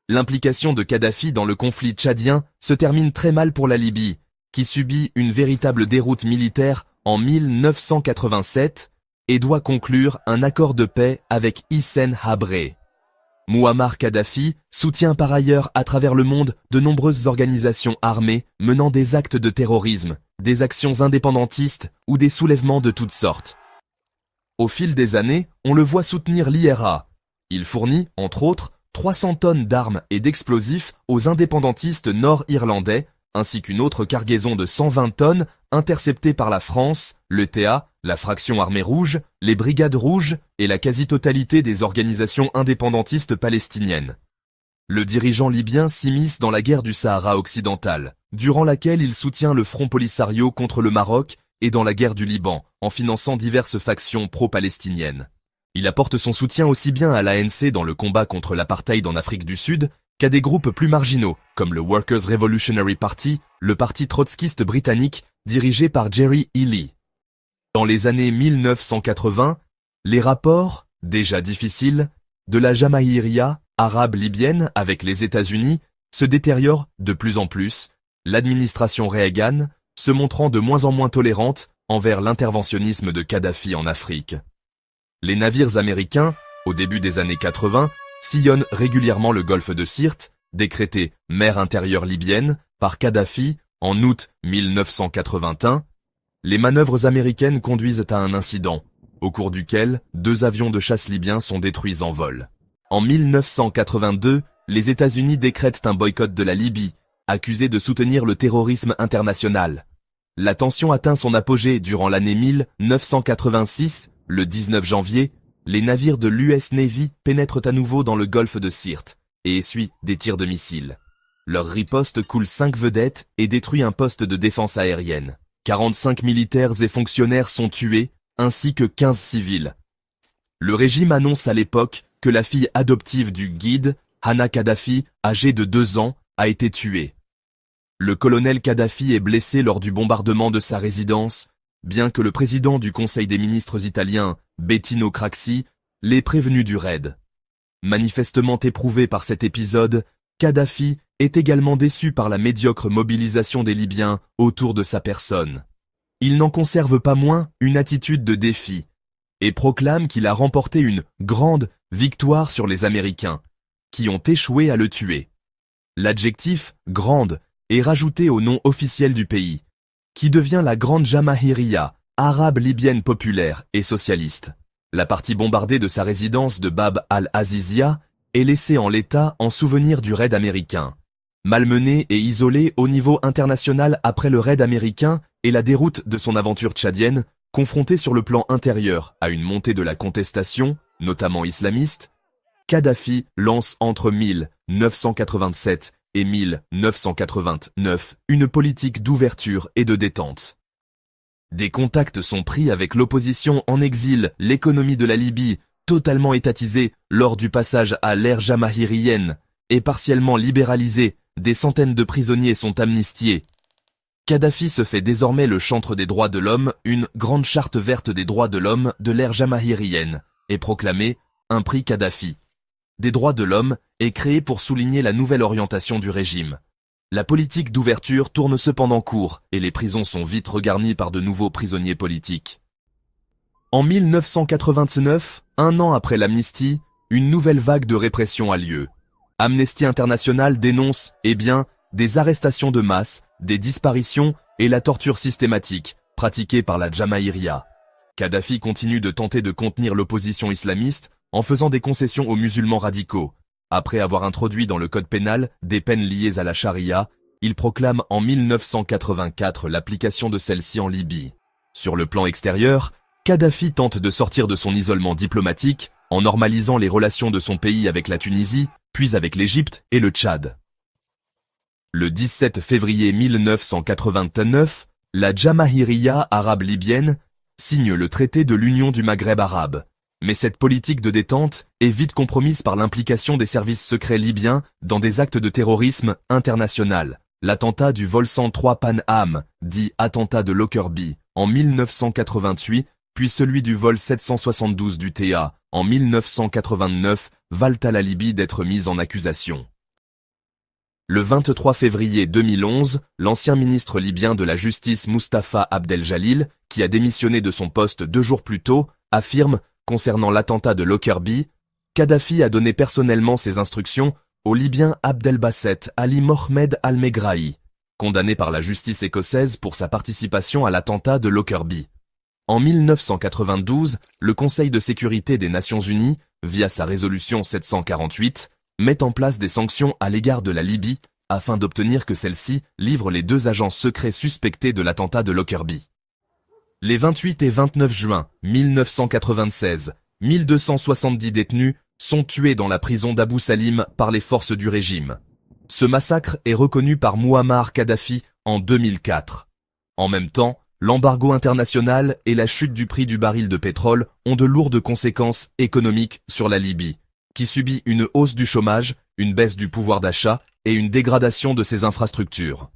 l'implication de Kadhafi dans le conflit tchadien se termine très mal pour la Libye, qui subit une véritable déroute militaire en 1987 et doit conclure un accord de paix avec Hissène Habré. Mouammar Kadhafi soutient par ailleurs à travers le monde de nombreuses organisations armées menant des actes de terrorisme, des actions indépendantistes ou des soulèvements de toutes sortes. Au fil des années, on le voit soutenir l'IRA. Il fournit, entre autres, 300 tonnes d'armes et d'explosifs aux indépendantistes nord-irlandais, ainsi qu'une autre cargaison de 120 tonnes interceptée par la France, l'ETA, la fraction armée rouge, les brigades rouges et la quasi-totalité des organisations indépendantistes palestiniennes. Le dirigeant libyen s'immisce dans la guerre du Sahara occidental, durant laquelle il soutient le Front Polisario contre le Maroc et dans la guerre du Liban, en finançant diverses factions pro-palestiniennes. Il apporte son soutien aussi bien à l'ANC dans le combat contre l'apartheid en Afrique du Sud qu'à des groupes plus marginaux, comme le Workers' Revolutionary Party, le parti trotskiste britannique dirigé par Jerry Healey. Dans les années 1980, les rapports, déjà difficiles, de la Jamahiria arabe libyenne avec les États-Unis se détériorent de plus en plus, l'administration Reagan se montrant de moins en moins tolérante envers l'interventionnisme de Kadhafi en Afrique. Les navires américains, au début des années 80, sillonnent régulièrement le golfe de Sirte, décrété mer intérieure libyenne par Kadhafi en août 1981. Les manœuvres américaines conduisent à un incident, au cours duquel 2 avions de chasse libyens sont détruits en vol. En 1982, les États-Unis décrètent un boycott de la Libye, accusé de soutenir le terrorisme international. La tension atteint son apogée durant l'année 1986, le 19 janvier, les navires de l'US Navy pénètrent à nouveau dans le golfe de Sirte et essuient des tirs de missiles. Leur riposte coule 5 vedettes et détruit un poste de défense aérienne. 45 militaires et fonctionnaires sont tués, ainsi que 15 civils. Le régime annonce à l'époque que la fille adoptive du guide, Hana Kadhafi, âgée de 2 ans, a été tuée. Le colonel Kadhafi est blessé lors du bombardement de sa résidence, bien que le président du Conseil des ministres italien, Bettino Craxi, l'ait prévenu du raid. Manifestement éprouvé par cet épisode, Kadhafi est également déçu par la médiocre mobilisation des Libyens autour de sa personne. Il n'en conserve pas moins une attitude de défi et proclame qu'il a remporté une grande victoire sur les Américains, qui ont échoué à le tuer. L'adjectif « grande » est rajouté au nom officiel du pays, qui devient la Grande Jamahiria, arabe libyenne populaire et socialiste. La partie bombardée de sa résidence de Bab al-Azizia est laissée en l'état en souvenir du raid américain. Malmené et isolé au niveau international après le raid américain et la déroute de son aventure tchadienne, confronté sur le plan intérieur à une montée de la contestation, notamment islamiste, Kadhafi lance entre 1987 et 1989 une politique d'ouverture et de détente. Des contacts sont pris avec l'opposition en exil, l'économie de la Libye, totalement étatisée lors du passage à l'ère jamahirienne, et partiellement libéralisée, des centaines de prisonniers sont amnistiés. Kadhafi se fait désormais le chantre des droits de l'homme, une grande charte verte des droits de l'homme de l'ère jamahirienne, est proclamée un prix Kadhafi des droits de l'homme est créé pour souligner la nouvelle orientation du régime. La politique d'ouverture tourne cependant court et les prisons sont vite regarnies par de nouveaux prisonniers politiques. En 1989, 1 an après l'amnistie, une nouvelle vague de répression a lieu. Amnesty International dénonce, des arrestations de masse, des disparitions et la torture systématique pratiquée par la Jamahiria. Kadhafi continue de tenter de contenir l'opposition islamiste en faisant des concessions aux musulmans radicaux. Après avoir introduit dans le code pénal des peines liées à la charia, il proclame en 1984 l'application de celle-ci en Libye. Sur le plan extérieur, Kadhafi tente de sortir de son isolement diplomatique en normalisant les relations de son pays avec la Tunisie, puis avec l'Égypte et le Tchad. Le 17 février 1989, la Jamahiria arabe libyenne signe le traité de l'Union du Maghreb arabe. Mais cette politique de détente est vite compromise par l'implication des services secrets libyens dans des actes de terrorisme international. L'attentat du vol 103 Pan Am, dit attentat de Lockerbie, en 1988, puis celui du vol 772 du TA, en 1989, valent à la Libye d'être mis en accusation. Le 23 février 2011, l'ancien ministre libyen de la Justice Mustapha Abdel Jalil, qui a démissionné de son poste 2 jours plus tôt, affirme, concernant l'attentat de Lockerbie, Kadhafi a donné personnellement ses instructions au Libyen Abdelbasset Ali Mohamed Al-Megrahi, condamné par la justice écossaise pour sa participation à l'attentat de Lockerbie. En 1992, le Conseil de sécurité des Nations Unies, via sa résolution 748, met en place des sanctions à l'égard de la Libye afin d'obtenir que celle-ci livre les 2 agents secrets suspectés de l'attentat de Lockerbie. Les 28 et 29 juin 1996, 1270 détenus sont tués dans la prison d'Abu Salim par les forces du régime. Ce massacre est reconnu par Mouammar Kadhafi en 2004. En même temps, l'embargo international et la chute du prix du baril de pétrole ont de lourdes conséquences économiques sur la Libye, qui subit une hausse du chômage, une baisse du pouvoir d'achat et une dégradation de ses infrastructures.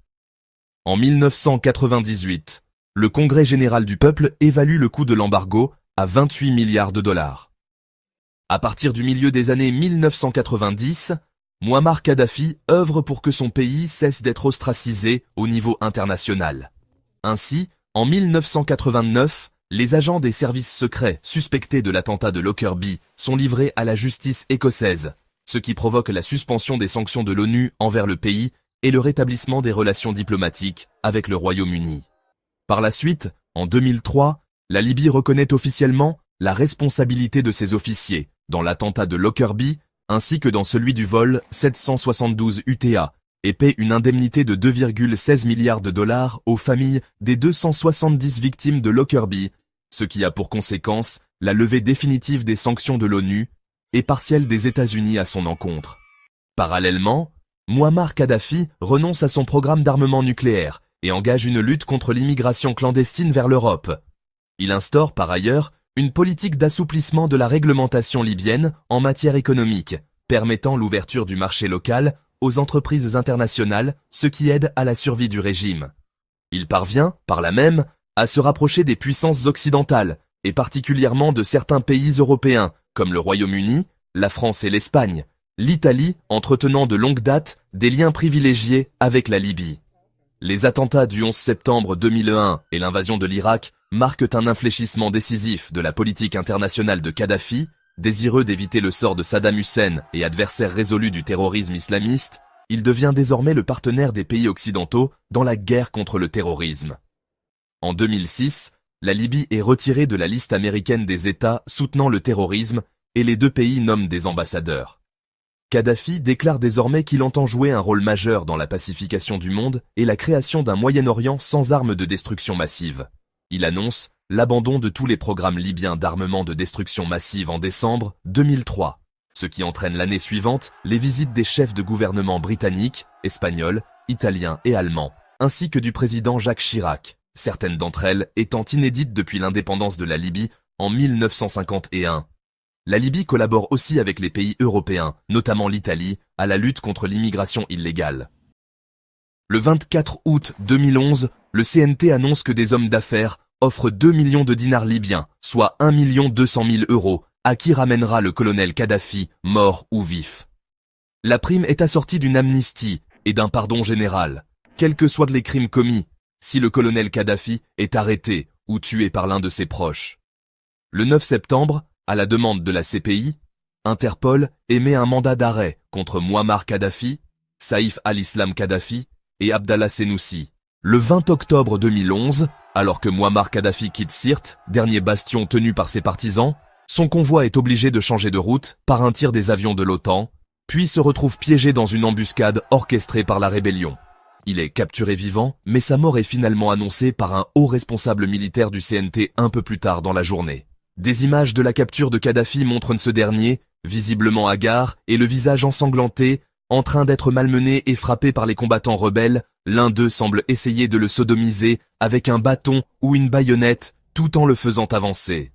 En 1998, le Congrès général du peuple évalue le coût de l'embargo à 28 milliards de dollars. À partir du milieu des années 1990, Mouammar Kadhafi œuvre pour que son pays cesse d'être ostracisé au niveau international. Ainsi, en 1989, les agents des services secrets suspectés de l'attentat de Lockerbie sont livrés à la justice écossaise, ce qui provoque la suspension des sanctions de l'ONU envers le pays et le rétablissement des relations diplomatiques avec le Royaume-Uni. Par la suite, en 2003, la Libye reconnaît officiellement la responsabilité de ses officiers dans l'attentat de Lockerbie ainsi que dans celui du vol 772 UTA et paie une indemnité de 2,16 milliards de dollars aux familles des 270 victimes de Lockerbie, ce qui a pour conséquence la levée définitive des sanctions de l'ONU et partielle des États-Unis à son encontre. Parallèlement, Mouammar Kadhafi renonce à son programme d'armement nucléaire et engage une lutte contre l'immigration clandestine vers l'Europe. Il instaure par ailleurs une politique d'assouplissement de la réglementation libyenne en matière économique, permettant l'ouverture du marché local aux entreprises internationales, ce qui aide à la survie du régime. Il parvient, par là même, à se rapprocher des puissances occidentales, et particulièrement de certains pays européens, comme le Royaume-Uni, la France et l'Espagne, l'Italie entretenant de longue date des liens privilégiés avec la Libye. Les attentats du 11 septembre 2001 et l'invasion de l'Irak marquent un infléchissement décisif de la politique internationale de Kadhafi, désireux d'éviter le sort de Saddam Hussein et adversaire résolu du terrorisme islamiste, il devient désormais le partenaire des pays occidentaux dans la guerre contre le terrorisme. En 2006, la Libye est retirée de la liste américaine des États soutenant le terrorisme et les 2 pays nomment des ambassadeurs. Kadhafi déclare désormais qu'il entend jouer un rôle majeur dans la pacification du monde et la création d'un Moyen-Orient sans armes de destruction massive. Il annonce l'abandon de tous les programmes libyens d'armement de destruction massive en décembre 2003, ce qui entraîne l'année suivante les visites des chefs de gouvernement britanniques, espagnols, italiens et allemands, ainsi que du président Jacques Chirac, certaines d'entre elles étant inédites depuis l'indépendance de la Libye en 1951. La Libye collabore aussi avec les pays européens, notamment l'Italie, à la lutte contre l'immigration illégale. Le 24 août 2011, le CNT annonce que des hommes d'affaires offrent 2 millions de dinars libyens, soit 1 200 000 euros, à qui ramènera le colonel Kadhafi, mort ou vif. La prime est assortie d'une amnistie et d'un pardon général, quels que soient les crimes commis, si le colonel Kadhafi est arrêté ou tué par l'un de ses proches. Le 9 septembre, à la demande de la CPI, Interpol émet un mandat d'arrêt contre Mouammar Kadhafi, Saïf al-Islam Kadhafi et Abdallah Senussi. Le 20 octobre 2011, alors que Mouammar Kadhafi quitte Sirte, dernier bastion tenu par ses partisans, son convoi est obligé de changer de route par un tir des avions de l'OTAN, puis se retrouve piégé dans une embuscade orchestrée par la rébellion. Il est capturé vivant, mais sa mort est finalement annoncée par un haut responsable militaire du CNT un peu plus tard dans la journée. Des images de la capture de Kadhafi montrent ce dernier, visiblement hagard et le visage ensanglanté, en train d'être malmené et frappé par les combattants rebelles. L'un d'eux semble essayer de le sodomiser avec un bâton ou une baïonnette, tout en le faisant avancer.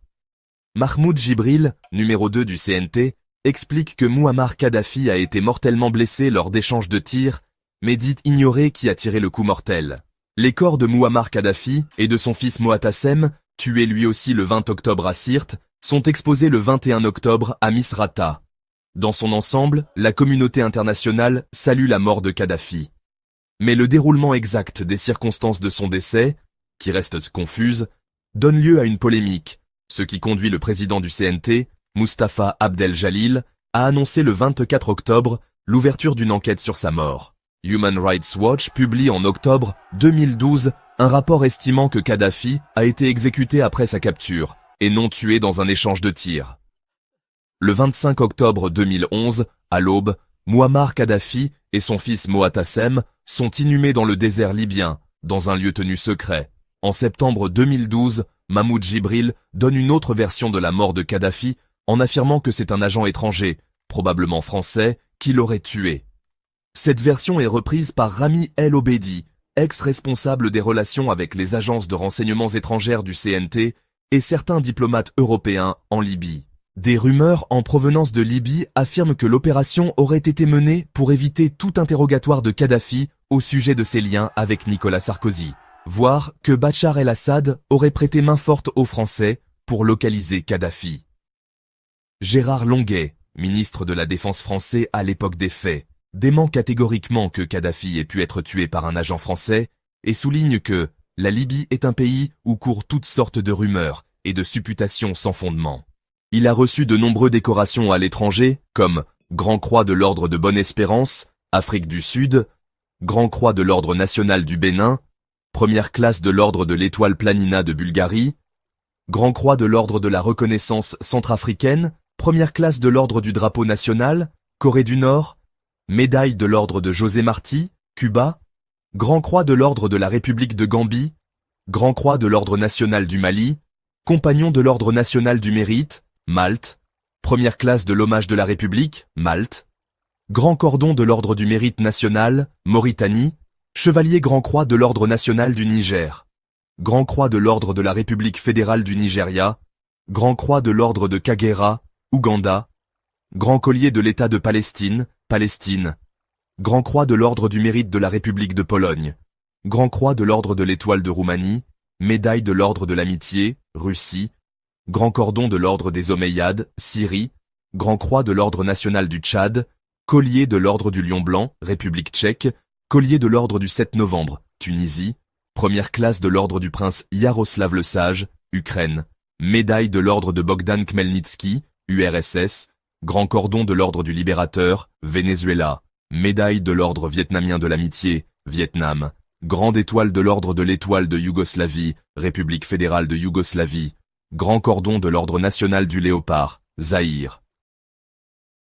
Mahmoud Jibril, numéro 2 du CNT, explique que Mouammar Kadhafi a été mortellement blessé lors d'échanges de tirs, mais dit ignorer qui a tiré le coup mortel. Les corps de Mouammar Kadhafi et de son fils Moatassem, tué lui aussi le 20 octobre à Sirte, sont exposés le 21 octobre à Misrata. Dans son ensemble, la communauté internationale salue la mort de Kadhafi. Mais le déroulement exact des circonstances de son décès, qui restent confuses, donne lieu à une polémique, ce qui conduit le président du CNT, Mustafa Abdel Jalil, à annoncer le 24 octobre l'ouverture d'une enquête sur sa mort. Human Rights Watch publie en octobre 2012 un rapport estimant que Kadhafi a été exécuté après sa capture et non tué dans un échange de tirs. Le 25 octobre 2011, à l'aube, Mouammar Kadhafi et son fils Moatassem sont inhumés dans le désert libyen, dans un lieu tenu secret. En septembre 2012, Mahmoud Jibril donne une autre version de la mort de Kadhafi en affirmant que c'est un agent étranger, probablement français, qui l'aurait tué. Cette version est reprise par Rami El Obedi, ex-responsable des relations avec les agences de renseignements étrangères du CNT et certains diplomates européens en Libye. Des rumeurs en provenance de Libye affirment que l'opération aurait été menée pour éviter tout interrogatoire de Kadhafi au sujet de ses liens avec Nicolas Sarkozy, voire que Bachar el-Assad aurait prêté main forte aux Français pour localiser Kadhafi. Gérard Longuet, ministre de la Défense français à l'époque des faits, dément catégoriquement que Kadhafi ait pu être tué par un agent français et souligne que la Libye est un pays où courent toutes sortes de rumeurs et de supputations sans fondement. Il a reçu de nombreuses décorations à l'étranger, comme Grand Croix de l'Ordre de Bonne-Espérance, Afrique du Sud, Grand Croix de l'Ordre national du Bénin, Première classe de l'Ordre de l'Étoile Planina de Bulgarie, Grand Croix de l'Ordre de la Reconnaissance centrafricaine, Première classe de l'Ordre du Drapeau national, Corée du Nord, Médaille de l'Ordre de José Marti, Cuba, Grand Croix de l'Ordre de la République de Gambie, Grand Croix de l'Ordre national du Mali, Compagnon de l'Ordre national du Mérite, Malte, Première classe de l'Hommage de la République, Malte, Grand Cordon de l'Ordre du Mérite national, Mauritanie, Chevalier Grand Croix de l'Ordre national du Niger, Grand Croix de l'Ordre de la République fédérale du Nigeria, Grand Croix de l'Ordre de Kagera, Ouganda, Grand Collier de l'État de Palestine, Palestine, Grand Croix de l'Ordre du Mérite de la République de Pologne, Grand Croix de l'Ordre de l'Étoile de Roumanie, Médaille de l'Ordre de l'Amitié, Russie, Grand Cordon de l'Ordre des Omeyyades, Syrie, Grand Croix de l'Ordre national du Tchad, Collier de l'Ordre du Lion Blanc, République tchèque, Collier de l'Ordre du 7 novembre, Tunisie, Première classe de l'Ordre du Prince Yaroslav le Sage, Ukraine, Médaille de l'Ordre de Bogdan Khmelnytsky, URSS, Grand Cordon de l'Ordre du Libérateur, Venezuela, Médaille de l'Ordre vietnamien de l'Amitié, Vietnam, Grande Étoile de l'Ordre de l'Étoile de Yougoslavie, République fédérale de Yougoslavie, Grand Cordon de l'Ordre national du Léopard, Zaïre.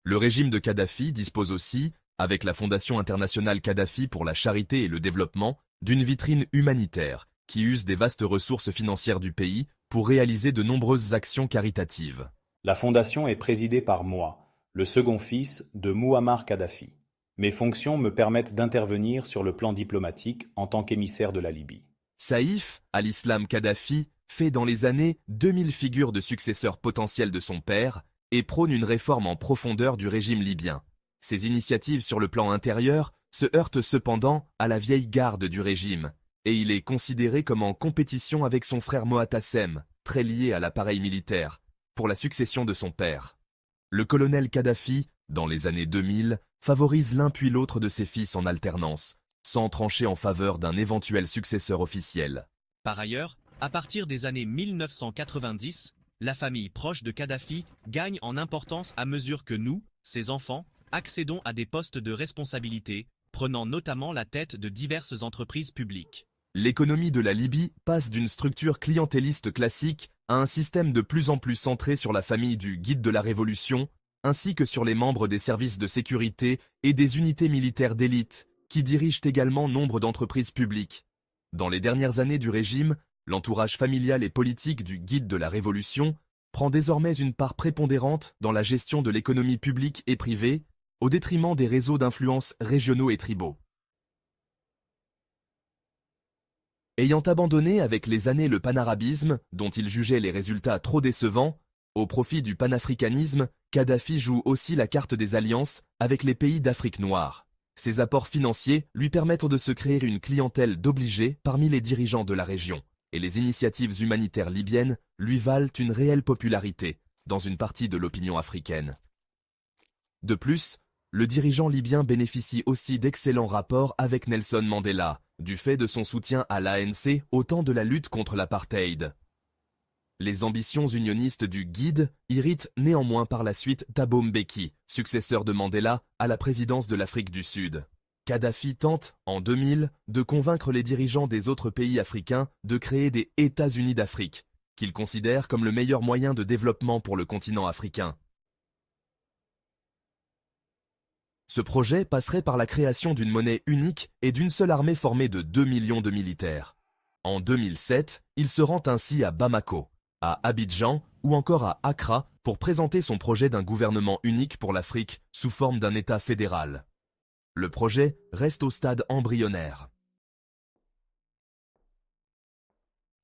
Le régime de Kadhafi dispose aussi, avec la Fondation internationale Kadhafi pour la charité et le développement, d'une vitrine humanitaire qui use des vastes ressources financières du pays pour réaliser de nombreuses actions caritatives. La fondation est présidée par moi, le second fils de Mouammar Kadhafi. Mes fonctions me permettent d'intervenir sur le plan diplomatique en tant qu'émissaire de la Libye. Saïf al-Islam Kadhafi fait dans les années 2000 figure de successeur potentiel de son père et prône une réforme en profondeur du régime libyen. Ses initiatives sur le plan intérieur se heurtent cependant à la vieille garde du régime, et il est considéré comme en compétition avec son frère Moatassem, très lié à l'appareil militaire, pour la succession de son père. Le colonel Kadhafi, dans les années 2000, favorise l'un puis l'autre de ses fils en alternance, sans trancher en faveur d'un éventuel successeur officiel. Par ailleurs, à partir des années 1990, la famille proche de Kadhafi gagne en importance à mesure que nous, ses enfants, accédons à des postes de responsabilité, prenant notamment la tête de diverses entreprises publiques. L'économie de la Libye passe d'une structure clientéliste classique à un système de plus en plus centré sur la famille du guide de la Révolution, ainsi que sur les membres des services de sécurité et des unités militaires d'élite, qui dirigent également nombre d'entreprises publiques. Dans les dernières années du régime, l'entourage familial et politique du guide de la Révolution prend désormais une part prépondérante dans la gestion de l'économie publique et privée, au détriment des réseaux d'influence régionaux et tribaux. Ayant abandonné avec les années le panarabisme, dont il jugeait les résultats trop décevants, au profit du panafricanisme, Kadhafi joue aussi la carte des alliances avec les pays d'Afrique noire. Ses apports financiers lui permettent de se créer une clientèle d'obligés parmi les dirigeants de la région, et les initiatives humanitaires libyennes lui valent une réelle popularité dans une partie de l'opinion africaine. De plus, le dirigeant libyen bénéficie aussi d'excellents rapports avec Nelson Mandela, du fait de son soutien à l'ANC au temps de la lutte contre l'apartheid. Les ambitions unionistes du Guide irritent néanmoins par la suite Thabo Mbeki, successeur de Mandela, à la présidence de l'Afrique du Sud. Kadhafi tente, en 2000, de convaincre les dirigeants des autres pays africains de créer des États-Unis d'Afrique, qu'il considère comme le meilleur moyen de développement pour le continent africain. Ce projet passerait par la création d'une monnaie unique et d'une seule armée formée de 2 millions de militaires. En 2007, il se rend ainsi à Bamako, à Abidjan ou encore à Accra pour présenter son projet d'un gouvernement unique pour l'Afrique sous forme d'un État fédéral. Le projet reste au stade embryonnaire.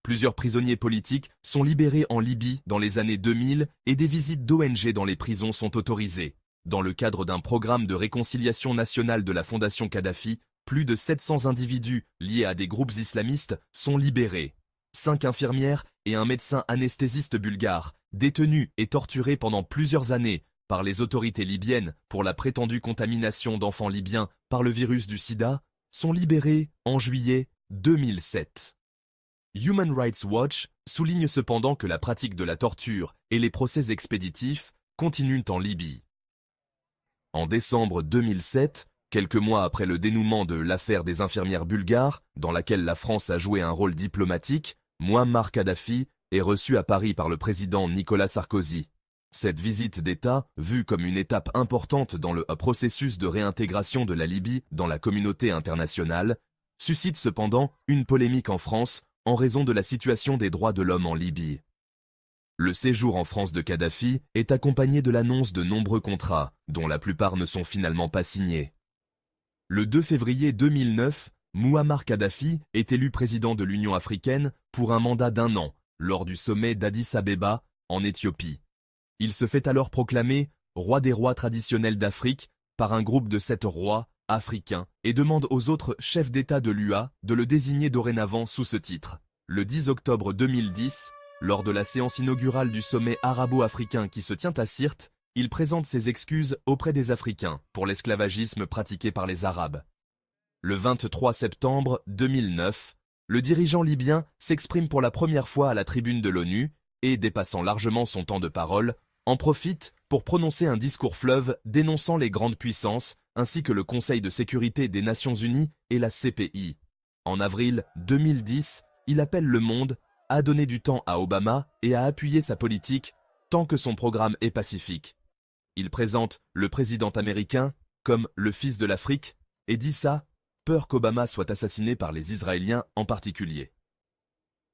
Plusieurs prisonniers politiques sont libérés en Libye dans les années 2000 et des visites d'ONG dans les prisons sont autorisées. Dans le cadre d'un programme de réconciliation nationale de la Fondation Kadhafi, plus de 700 individus liés à des groupes islamistes sont libérés. 5 infirmières et un médecin anesthésiste bulgare, détenus et torturés pendant plusieurs années par les autorités libyennes pour la prétendue contamination d'enfants libyens par le virus du sida, sont libérés en juillet 2007. Human Rights Watch souligne cependant que la pratique de la torture et les procès expéditifs continuent en Libye. En décembre 2007, quelques mois après le dénouement de l'affaire des infirmières bulgares, dans laquelle la France a joué un rôle diplomatique, Mouammar Kadhafi est reçu à Paris par le président Nicolas Sarkozy. Cette visite d'État, vue comme une étape importante dans le processus de réintégration de la Libye dans la communauté internationale, suscite cependant une polémique en France en raison de la situation des droits de l'homme en Libye. Le séjour en France de Kadhafi est accompagné de l'annonce de nombreux contrats, dont la plupart ne sont finalement pas signés. Le 2 février 2009, Mouammar Kadhafi est élu président de l'Union africaine pour un mandat d'1 an, lors du sommet d'Addis Abeba, en Éthiopie. Il se fait alors proclamer roi des rois traditionnels d'Afrique par un groupe de 7 rois africains et demande aux autres chefs d'État de l'UA de le désigner dorénavant sous ce titre. Le 10 octobre 2010, lors de la séance inaugurale du sommet arabo-africain qui se tient à Sirte, il présente ses excuses auprès des Africains pour l'esclavagisme pratiqué par les Arabes. Le 23 septembre 2009, le dirigeant libyen s'exprime pour la première fois à la tribune de l'ONU et, dépassant largement son temps de parole, en profite pour prononcer un discours fleuve dénonçant les grandes puissances ainsi que le Conseil de sécurité des Nations Unies et la CPI. En avril 2010, il appelle le monde à donner du temps à Obama et à appuyer sa politique tant que son programme est pacifique. Il présente le président américain comme le fils de l'Afrique et dit ça, peur qu'Obama soit assassiné par les Israéliens en particulier.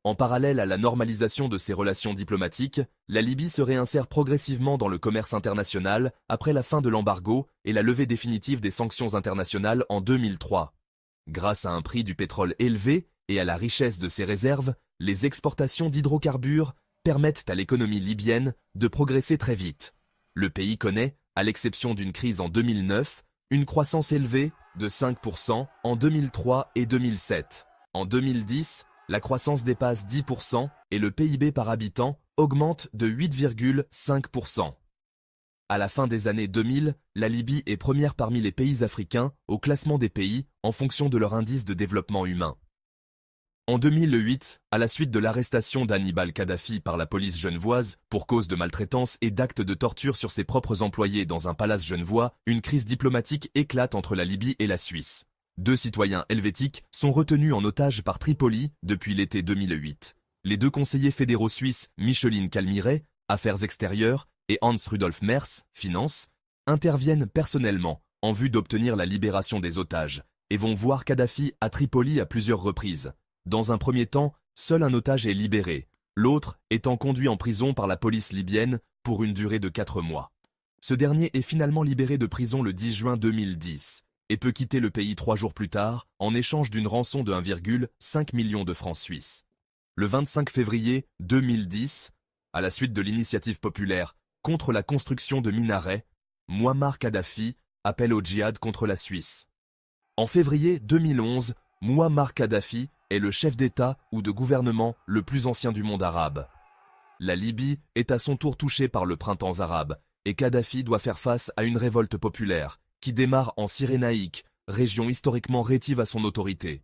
En parallèle à la normalisation de ses relations diplomatiques, la Libye se réinsère progressivement dans le commerce international après la fin de l'embargo et la levée définitive des sanctions internationales en 2003. Grâce à un prix du pétrole élevé et à la richesse de ses réserves, les exportations d'hydrocarbures permettent à l'économie libyenne de progresser très vite. Le pays connaît, à l'exception d'une crise en 2009, une croissance élevée de 5% en 2003 et 2007. En 2010, la croissance dépasse 10% et le PIB par habitant augmente de 8,5%. À la fin des années 2000, la Libye est première parmi les pays africains au classement des pays en fonction de leur indice de développement humain. En 2008, à la suite de l'arrestation d'Hannibal Kadhafi par la police genevoise pour cause de maltraitance et d'actes de torture sur ses propres employés dans un palace genevois, une crise diplomatique éclate entre la Libye et la Suisse. 2 citoyens helvétiques sont retenus en otage par Tripoli depuis l'été 2008. Les 2 conseillers fédéraux suisses, Micheline Calmiret, Affaires extérieures, et Hans-Rudolf Merz, Finances, interviennent personnellement en vue d'obtenir la libération des otages et vont voir Kadhafi à Tripoli à plusieurs reprises. Dans un premier temps, seul un otage est libéré, l'autre étant conduit en prison par la police libyenne pour une durée de 4 mois. Ce dernier est finalement libéré de prison le 10 juin 2010 et peut quitter le pays 3 jours plus tard en échange d'une rançon de 1,5 million de francs suisses. Le 25 février 2010, à la suite de l'initiative populaire contre la construction de minarets, Mouammar Kadhafi appelle au djihad contre la Suisse. En février 2011, Mouammar Kadhafi est le chef d'État ou de gouvernement le plus ancien du monde arabe. La Libye est à son tour touchée par le printemps arabe, et Kadhafi doit faire face à une révolte populaire, qui démarre en Cyrénaïque, région historiquement rétive à son autorité.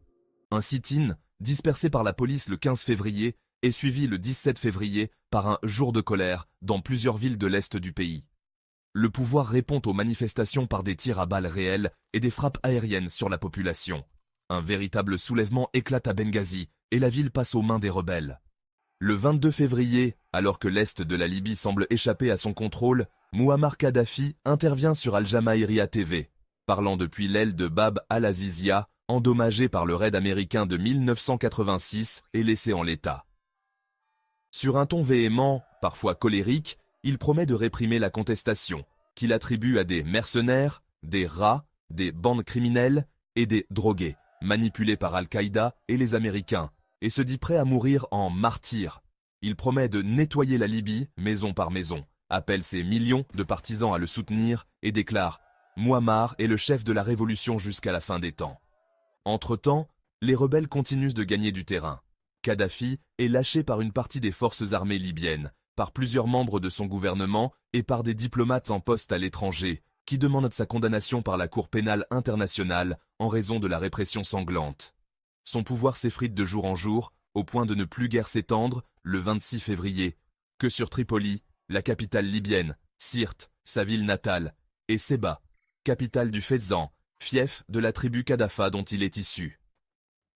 Un sit-in, dispersé par la police le 15 février, est suivi le 17 février par un jour de colère dans plusieurs villes de l'est du pays. Le pouvoir répond aux manifestations par des tirs à balles réelles et des frappes aériennes sur la population. Un véritable soulèvement éclate à Benghazi et la ville passe aux mains des rebelles. Le 22 février, alors que l'est de la Libye semble échapper à son contrôle, Mouammar Kadhafi intervient sur Al-Jamaïria TV, parlant depuis l'aile de Bab al-Azizia, endommagée par le raid américain de 1986 et laissée en l'état. Sur un ton véhément, parfois colérique, il promet de réprimer la contestation, qu'il attribue à des mercenaires, des rats, des bandes criminelles et des drogués, manipulés par Al-Qaïda et les Américains, et se dit prêt à mourir en martyr. Il promet de nettoyer la Libye, maison par maison, appelle ses millions de partisans à le soutenir et déclare « Mouammar est le chef de la révolution jusqu'à la fin des temps ». Entre-temps, les rebelles continuent de gagner du terrain. Kadhafi est lâché par une partie des forces armées libyennes, par plusieurs membres de son gouvernement et par des diplomates en poste à l'étranger, qui demandent sa condamnation par la Cour pénale internationale en raison de la répression sanglante. Son pouvoir s'effrite de jour en jour, au point de ne plus guère s'étendre, le 26 février, que sur Tripoli, la capitale libyenne, Sirte, sa ville natale, et Séba, capitale du Fezzan, fief de la tribu Kadhafa dont il est issu.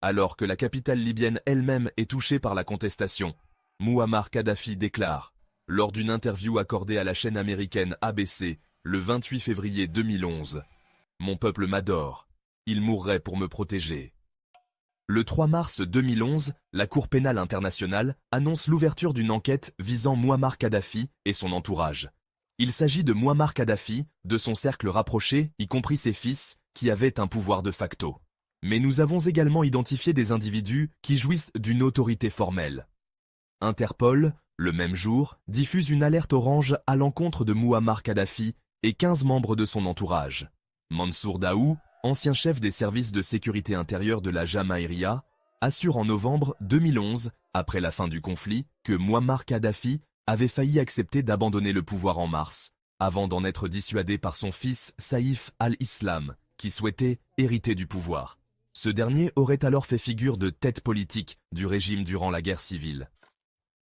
Alors que la capitale libyenne elle-même est touchée par la contestation, Mouammar Kadhafi déclare, lors d'une interview accordée à la chaîne américaine ABC, le 28 février 2011, « Mon peuple m'adore, il mourrait pour me protéger ». Le 3 mars 2011, la Cour pénale internationale annonce l'ouverture d'une enquête visant Mouammar Kadhafi et son entourage. Il s'agit de Mouammar Kadhafi, de son cercle rapproché, y compris ses fils, qui avaient un pouvoir de facto. Mais nous avons également identifié des individus qui jouissent d'une autorité formelle. Interpol, le même jour, diffuse une alerte orange à l'encontre de Mouammar Kadhafi et 15 membres de son entourage. Mansour Daou, ancien chef des services de sécurité intérieure de la Jamaïria, assure en novembre 2011, après la fin du conflit, que Mouammar Kadhafi avait failli accepter d'abandonner le pouvoir en mars, avant d'en être dissuadé par son fils Saïf al-Islam, qui souhaitait hériter du pouvoir. Ce dernier aurait alors fait figure de tête politique du régime durant la guerre civile.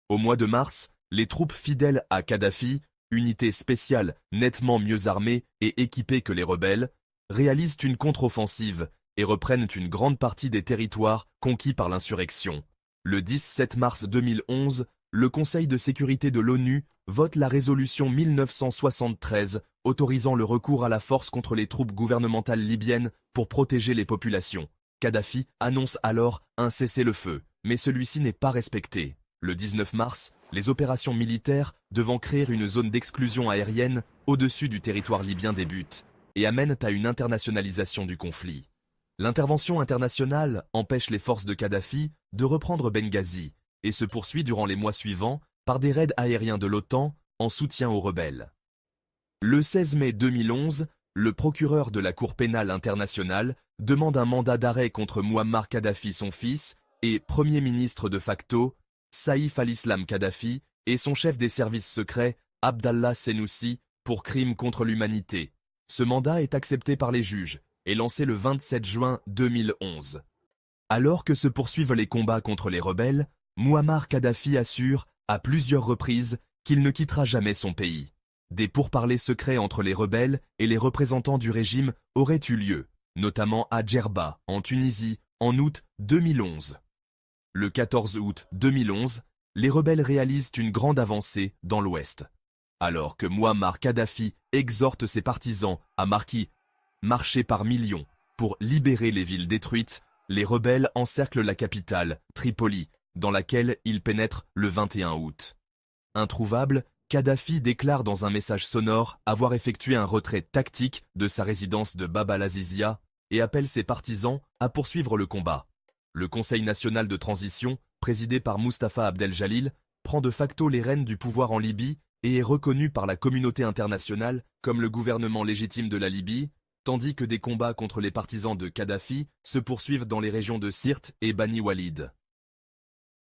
Au mois de mars, les troupes fidèles à Kadhafi, unités spéciales nettement mieux armées et équipées que les rebelles, réalisent une contre-offensive et reprennent une grande partie des territoires conquis par l'insurrection. Le 17 mars 2011, le Conseil de sécurité de l'ONU vote la résolution 1973 autorisant le recours à la force contre les troupes gouvernementales libyennes pour protéger les populations. Kadhafi annonce alors un cessez-le-feu, mais celui-ci n'est pas respecté. Le 19 mars, les opérations militaires devant créer une zone d'exclusion aérienne au-dessus du territoire libyen débutent et amènent à une internationalisation du conflit. L'intervention internationale empêche les forces de Kadhafi de reprendre Benghazi et se poursuit durant les mois suivants par des raids aériens de l'OTAN en soutien aux rebelles. Le 16 mai 2011, le procureur de la Cour pénale internationale demande un mandat d'arrêt contre Mouammar Kadhafi son fils et Premier ministre de facto, Saïf al-Islam Kadhafi, et son chef des services secrets, Abdallah Senussi, pour crimes contre l'humanité. Ce mandat est accepté par les juges et lancé le 27 juin 2011. Alors que se poursuivent les combats contre les rebelles, Mouammar Kadhafi assure, à plusieurs reprises, qu'il ne quittera jamais son pays. Des pourparlers secrets entre les rebelles et les représentants du régime auraient eu lieu, notamment à Djerba, en Tunisie, en août 2011. Le 14 août 2011, les rebelles réalisent une grande avancée dans l'ouest. Alors que Mouammar Kadhafi exhorte ses partisans à marcher par millions pour libérer les villes détruites, les rebelles encerclent la capitale, Tripoli, dans laquelle ils pénètrent le 21 août. Introuvable, Kadhafi déclare dans un message sonore avoir effectué un retrait tactique de sa résidence de Bab al-Azizia et appelle ses partisans à poursuivre le combat. Le Conseil national de transition, présidé par Mustafa Abdel-Jalil, prend de facto les rênes du pouvoir en Libye et est reconnu par la communauté internationale comme le gouvernement légitime de la Libye, tandis que des combats contre les partisans de Kadhafi se poursuivent dans les régions de Sirte et Bani Walid.